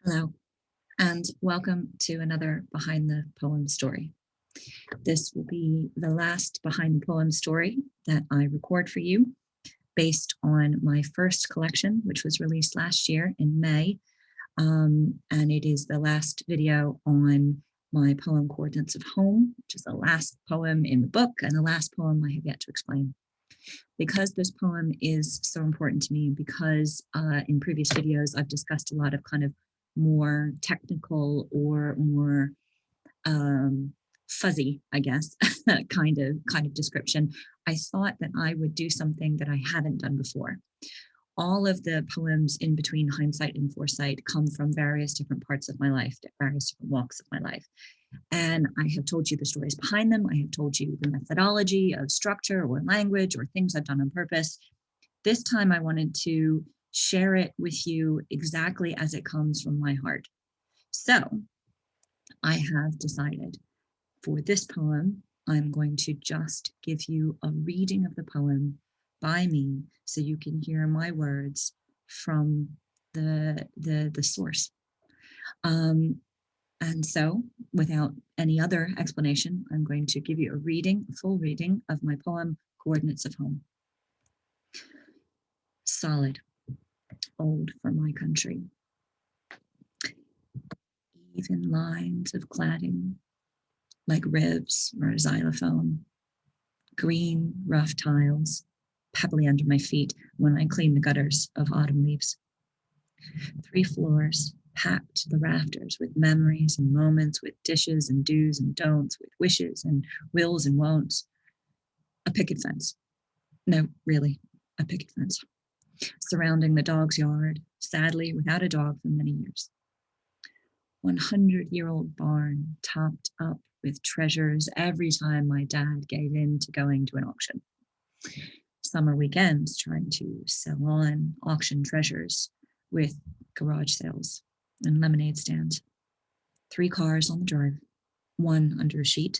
Hello, and welcome to another Behind the Poem story. This will be the last Behind the Poem story that I record for you based on my first collection, which was released last year in May. And it is the last video on my poem Coordinates of Home, which is the last poem in the book and the last poem I have yet to explain. Because this poem is so important to me, because in previous videos I've discussed a lot of kind of more technical or more fuzzy, I guess, kind of description, I thought that I would do something that I haven't done before. All of the poems in between Hindsight and Foresight come from various different parts of my life, various different walks of my life. And I have told you the stories behind them. I have told you the methodology of structure or language or things I've done on purpose. This time I wanted to share it with you exactly as it comes from my heart. So I have decided for this poem, I'm going to just give you a reading of the poem by me so you can hear my words from the source. And so, without any other explanation, I'm going to give you a full reading of my poem, Coordinates of Home. Solid, old for my country. Even lines of cladding, like ribs or a xylophone. Green, rough tiles, pebbly under my feet when I clean the gutters of autumn leaves. 3 floors, packed to the rafters with memories and moments, with dishes and do's and don'ts, with wishes and wills and won'ts. A picket fence. No, really, a picket fence. Surrounding the dog's yard, sadly without a dog for many years. 100-year-old barn topped up with treasures every time my dad gave in to going to an auction. Summer weekends trying to sell on auction treasures with garage sales and lemonade stands. 3 cars on the drive, 1 under a sheet.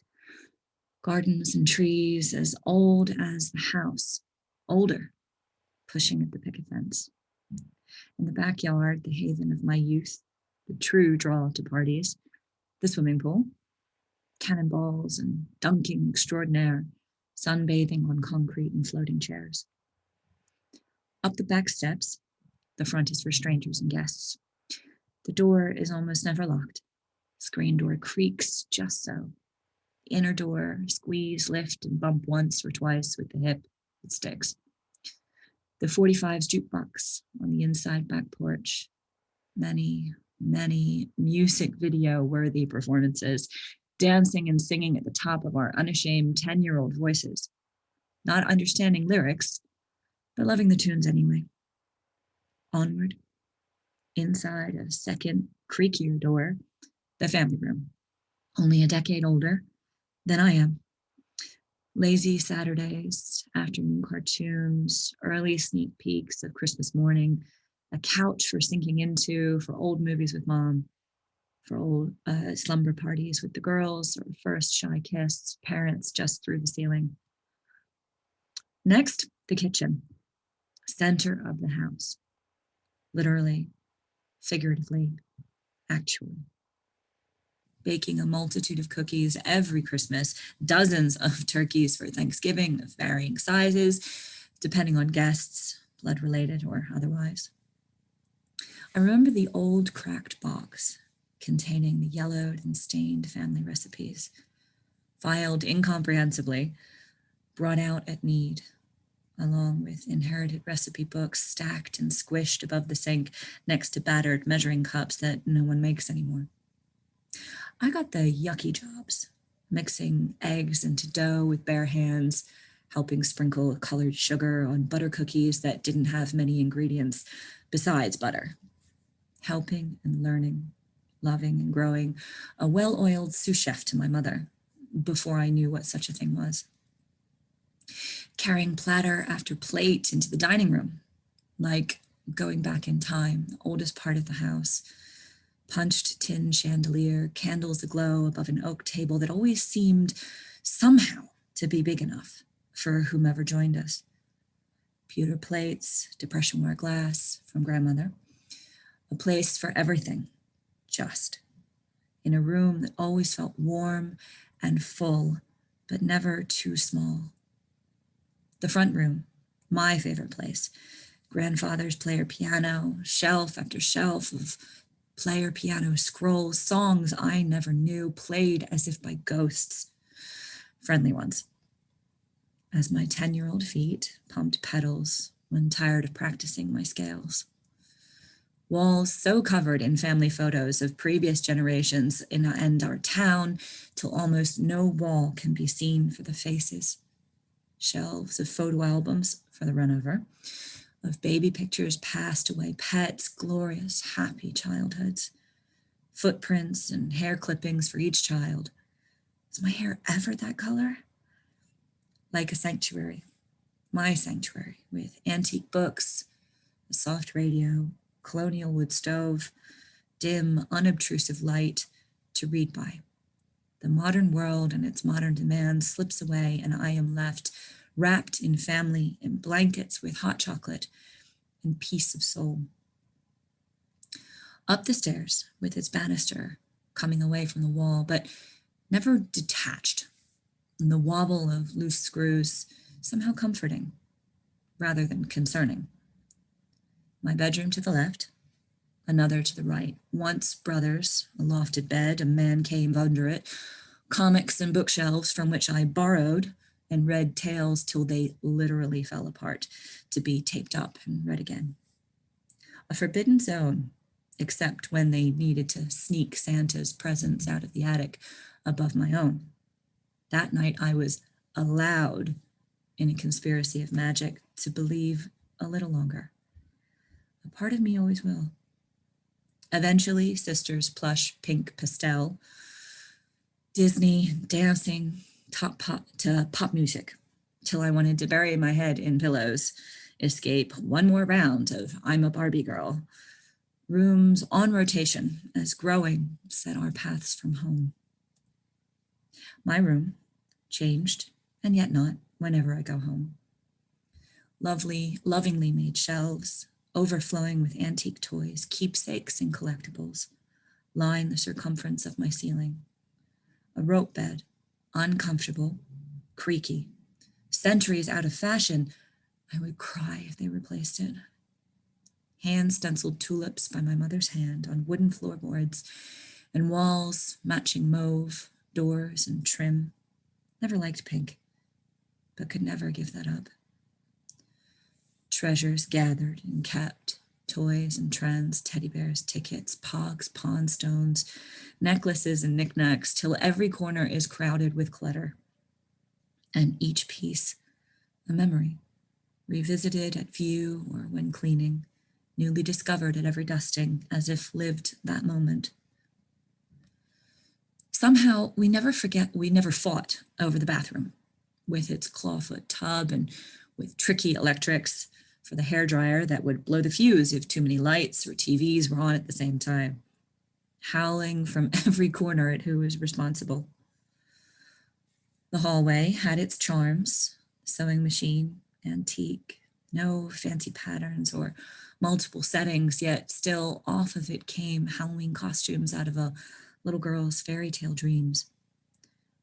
Gardens and trees as old as the house, older, pushing at the picket fence. In the backyard, the haven of my youth, the true draw to parties, the swimming pool, cannonballs and dunking extraordinaire, sunbathing on concrete and floating chairs. Up the back steps, the front is for strangers and guests. The door is almost never locked. Screen door creaks just so. The inner door, squeeze, lift, and bump once or twice with the hip, it sticks. The 45's jukebox on the inside back porch. Many music video worthy performances, dancing and singing at the top of our unashamed 10-year-old voices, not understanding lyrics, but loving the tunes anyway. Onward, inside a second, creakier door, the family room, only a decade older than I am. Lazy Saturdays, afternoon cartoons, early sneak peeks of Christmas morning, a couch for sinking into, for old movies with mom, for old slumber parties with the girls, or first shy kiss, parents just through the ceiling. Next, the kitchen, center of the house, literally, figuratively, actually. Baking a multitude of cookies every Christmas, dozens of turkeys for Thanksgiving of varying sizes, depending on guests, blood related or otherwise. I remember the old cracked box containing the yellowed and stained family recipes, filed incomprehensibly, brought out at need, along with inherited recipe books stacked and squished above the sink next to battered measuring cups that no one makes anymore. I got the yucky jobs, mixing eggs into dough with bare hands, helping sprinkle colored sugar on butter cookies that didn't have many ingredients besides butter, helping and learning, loving and growing, a well-oiled sous chef to my mother before I knew what such a thing was. Carrying platter after plate into the dining room, like going back in time, the oldest part of the house. Punched tin chandelier, candles aglow above an oak table that always seemed somehow to be big enough for whomever joined us. Pewter plates, depression ware glass from grandmother. A place for everything, just, in a room that always felt warm and full, but never too small. The front room, my favorite place. Grandfather's player piano, shelf after shelf of player piano scrolls, songs I never knew, played as if by ghosts, friendly ones. As my 10-year-old feet pumped pedals when tired of practicing my scales. Walls so covered in family photos of previous generations and our town, till almost no wall can be seen for the faces. Shelves of photo albums for the runover, of baby pictures, passed away pets, glorious, happy childhoods. Footprints and hair clippings for each child. Is my hair ever that color? Like a sanctuary, my sanctuary, with antique books, a soft radio, colonial wood stove, dim, unobtrusive light to read by. The modern world and its modern demands slips away, and I am left wrapped in family, in blankets with hot chocolate and peace of soul. Up the stairs with its banister coming away from the wall, but never detached, and the wobble of loose screws somehow comforting rather than concerning. My bedroom to the left, another to the right. Once brothers, a lofted bed, a man cave under it, comics and bookshelves from which I borrowed and read tales till they literally fell apart, to be taped up and read again. A forbidden zone, except when they needed to sneak Santa's presents out of the attic above my own. That night I was allowed, in a conspiracy of magic, to believe a little longer. A part of me always will. Eventually, sister's plush pink pastel, Disney, dancing, pop music, till I wanted to bury my head in pillows, escape one more round of I'm a Barbie girl. Rooms on rotation as growing set our paths from home. My room, changed, and yet not, whenever I go home. Lovingly made shelves, overflowing with antique toys, keepsakes and collectibles, line the circumference of my ceiling. A rope bed, uncomfortable, creaky, centuries out of fashion. I would cry if they replaced it. Hand-stenciled tulips by my mother's hand on wooden floorboards, and walls matching mauve, doors and trim. Never liked pink, but could never give that up. Treasures gathered and kept, toys and trends, teddy bears, tickets, pogs, pawn stones, necklaces and knickknacks, till every corner is crowded with clutter. And each piece, a memory, revisited at view or when cleaning, newly discovered at every dusting, as if lived that moment. Somehow, we never fought over the bathroom, with its clawfoot tub and with tricky electrics for the hairdryer that would blow the fuse if too many lights or TVs were on at the same time, howling from every corner at who was responsible. The hallway had its charms, sewing machine, antique, no fancy patterns or multiple settings, yet still off of it came Halloween costumes out of a little girl's fairy tale dreams.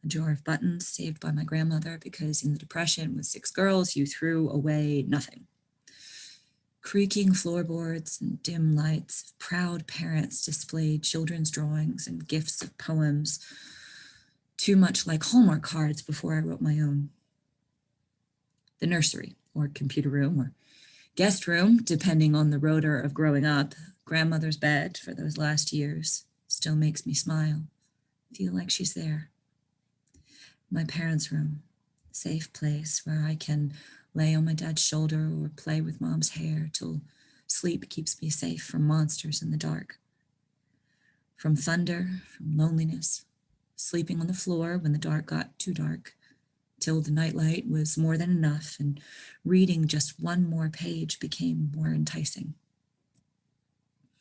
A jar of buttons saved by my grandmother because in the Depression with 6 girls, you threw away nothing. Creaking floorboards and dim lights, proud parents displayed children's drawings and gifts of poems, too much like Hallmark cards before I wrote my own. The nursery, or computer room, or guest room, depending on the rotor of growing up, grandmother's bed for those last years, still makes me smile, feel like she's there. My parents' room, safe place where I can lay on my dad's shoulder or play with mom's hair till sleep keeps me safe from monsters in the dark. From thunder, from loneliness, sleeping on the floor when the dark got too dark, till the nightlight was more than enough and reading just one more page became more enticing.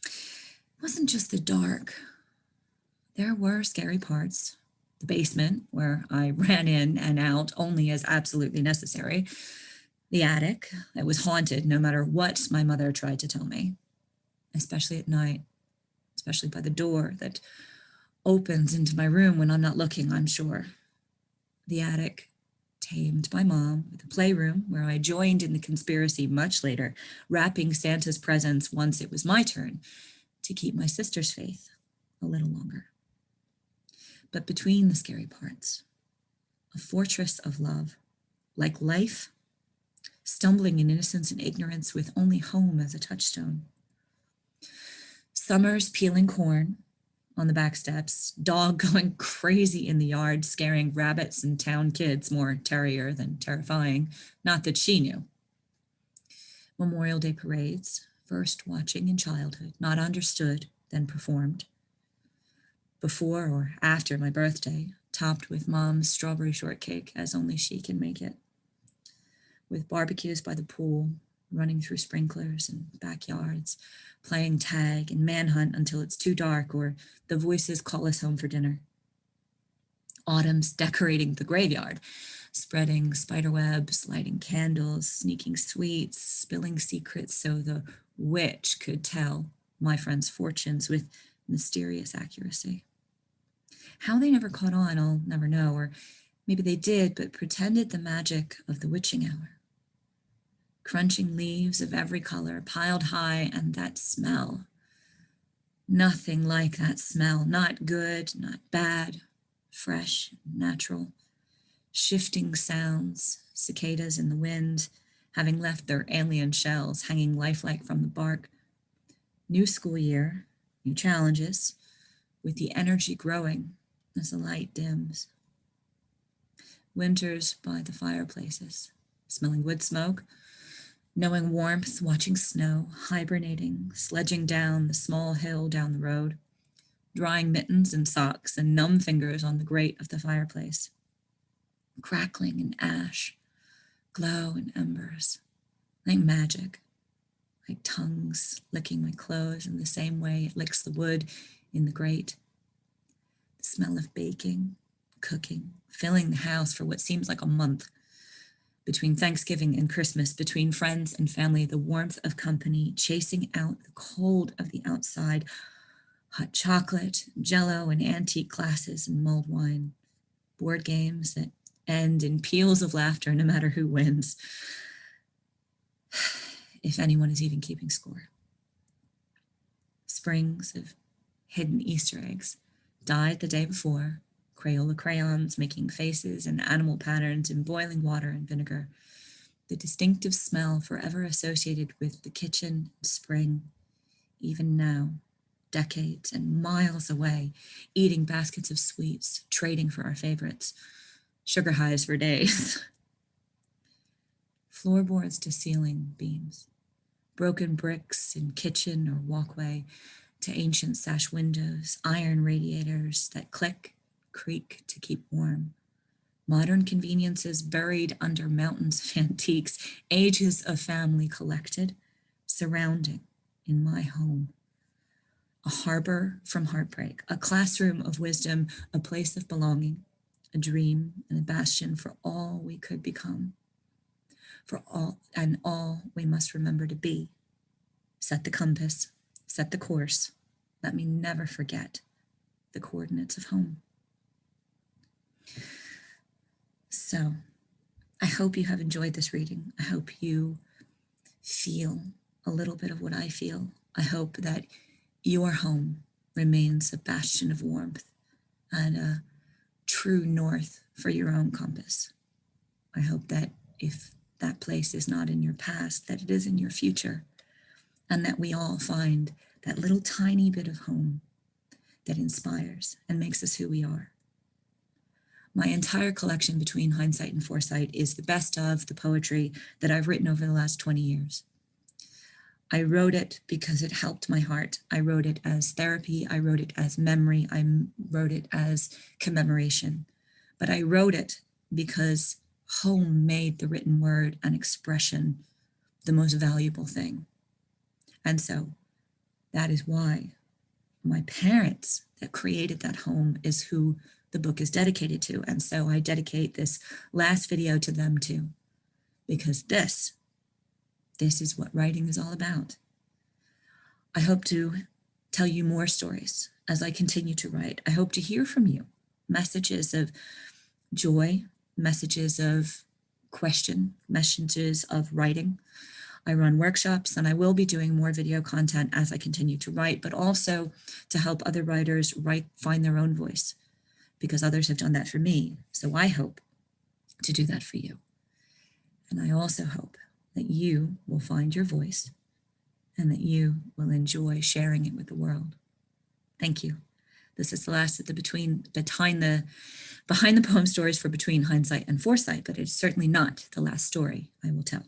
It wasn't just the dark. There were scary parts. The basement, where I ran in and out only as absolutely necessary. The attic, that was haunted no matter what my mother tried to tell me, especially at night. especially by the door that opens into my room when I'm not looking, I'm sure. The attic, tamed by Mom, with a playroom where I joined in the conspiracy much later, wrapping Santa's presents once it was my turn to keep my sister's faith a little longer. But between the scary parts, a fortress of love, like life, stumbling in innocence and ignorance with only home as a touchstone. Summers peeling corn on the back steps, dog going crazy in the yard, scaring rabbits and town kids, more terrier than terrifying, not that she knew. Memorial Day parades, first watching in childhood, not understood, then performed. Before or after my birthday, topped with Mom's strawberry shortcake as only she can make it. With barbecues by the pool, running through sprinklers and backyards, playing tag and manhunt until it's too dark or the voices call us home for dinner. Autumn's decorating the graveyard, spreading spider webs, lighting candles, sneaking sweets, spilling secrets so the witch could tell my friends' fortunes with mysterious accuracy. How they never caught on, I'll never know, or maybe they did, but pretended the magic of the witching hour. Crunching leaves of every color piled high, and that smell. Nothing like that smell, not good, not bad, fresh, natural. Shifting sounds, cicadas in the wind, having left their alien shells hanging lifelike from the bark. New school year, new challenges, with the energy growing as the light dims. Winters by the fireplaces, smelling wood smoke, knowing warmth, watching snow, hibernating, sledging down the small hill down the road, drying mittens and socks and numb fingers on the grate of the fireplace. Crackling in ash, glow and embers, like magic, like tongues licking my clothes in the same way it licks the wood in the grate. The smell of baking, cooking, filling the house for what seems like a month. Between Thanksgiving and Christmas, between friends and family, the warmth of company, chasing out the cold of the outside, hot chocolate, jello, and antique glasses and mulled wine, board games that end in peals of laughter no matter who wins, if anyone is even keeping score. Springs of hidden Easter eggs, dyed the day before, Crayola crayons making faces and animal patterns in boiling water and vinegar, the distinctive smell forever associated with the kitchen and spring, even now, decades and miles away, eating baskets of sweets, trading for our favorites, sugar highs for days. Floorboards to ceiling beams, broken bricks in kitchen or walkway to ancient sash windows, iron radiators that click, creak to keep warm. Modern conveniences buried under mountains of antiques, ages of family collected, surrounding in my home. A harbor from heartbreak, a classroom of wisdom, a place of belonging, a dream and a bastion for all we could become, for all we must remember to be. Set the compass, set the course. Let me never forget the coordinates of home. So I hope you have enjoyed this reading. I hope you feel a little bit of what I feel. I hope that your home remains a bastion of warmth and a true north for your own compass. I hope that if that place is not in your past, that it is in your future, and that we all find that little tiny bit of home that inspires and makes us who we are. My entire collection between hindsight and foresight is the best of the poetry that I've written over the last 20 years. I wrote it because it helped my heart. I wrote it as therapy. I wrote it as memory. I wrote it as commemoration. But I wrote it because home made the written word and expression the most valuable thing. And so that is why my parents that created that home is who the book is dedicated to. And so I dedicate this last video to them too, because this is what writing is all about. I hope to tell you more stories as I continue to write. I hope to hear from you. Messages of joy, messages of question, messages of writing. I run workshops, and I will be doing more video content as I continue to write, but also to help other writers find their own voice, because others have done that for me. So I hope to do that for you. And I also hope that you will find your voice and that you will enjoy sharing it with the world. Thank you. This is the last of the behind the poem stories for Between Hindsight and Foresight, but it's certainly not the last story I will tell.